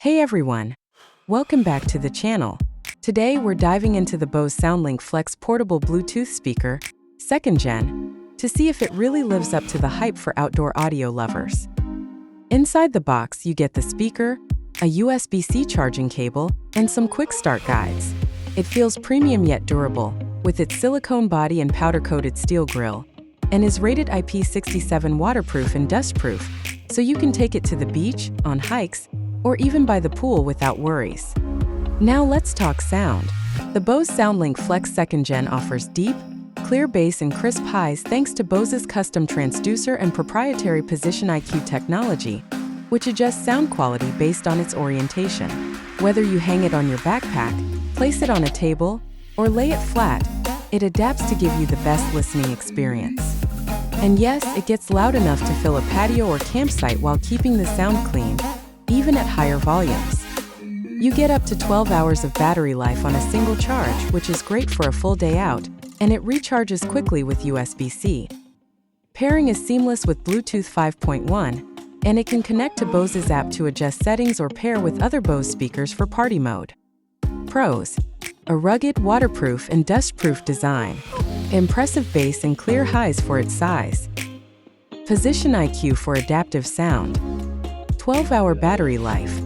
Hey everyone! Welcome back to the channel. Today we're diving into the Bose SoundLink Flex portable Bluetooth speaker, 2nd gen, to see if it really lives up to the hype for outdoor audio lovers. Inside the box you get the speaker, a USB-C charging cable, and some quick start guides. It feels premium yet durable, with its silicone body and powder-coated steel grille, and is rated IP67 waterproof and dustproof, so you can take it to the beach, on hikes, or even by the pool without worries. Now let's talk sound. The Bose SoundLink Flex 2nd Gen offers deep, clear bass and crisp highs thanks to Bose's custom transducer and proprietary Position IQ technology, which adjusts sound quality based on its orientation. Whether you hang it on your backpack, place it on a table, or lay it flat, it adapts to give you the best listening experience. And yes, it gets loud enough to fill a patio or campsite while keeping the sound clean, even at higher volumes. You get up to 12 hours of battery life on a single charge, which is great for a full day out, and it recharges quickly with USB-C. Pairing is seamless with Bluetooth 5.1, and it can connect to Bose's app to adjust settings or pair with other Bose speakers for party mode. Pros: a rugged, waterproof, and dustproof design. Impressive bass and clear highs for its size. Position IQ for adaptive sound. 12-hour battery life.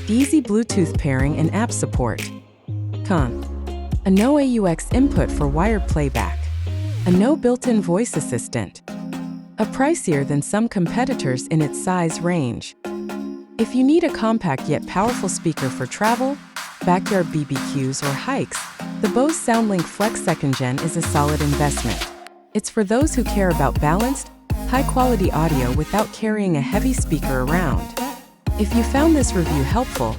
Easy Bluetooth pairing and app support. Con: a no AUX input for wired playback. A no built-in voice assistant. A pricier than some competitors in its size range. If you need a compact yet powerful speaker for travel, backyard BBQs, or hikes, the Bose SoundLink Flex 2nd Gen is a solid investment. It's for those who care about balanced, high-quality audio without carrying a heavy speaker around. If you found this review helpful,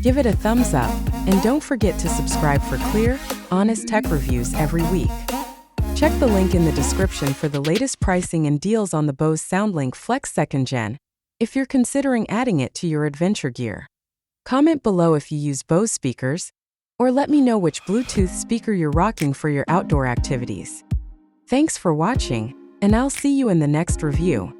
give it a thumbs up, and don't forget to subscribe for clear, honest tech reviews every week. Check the link in the description for the latest pricing and deals on the Bose SoundLink Flex 2nd Gen, if you're considering adding it to your adventure gear. Comment below if you use Bose speakers, or let me know which Bluetooth speaker you're rocking for your outdoor activities. Thanks for watching, and I'll see you in the next review.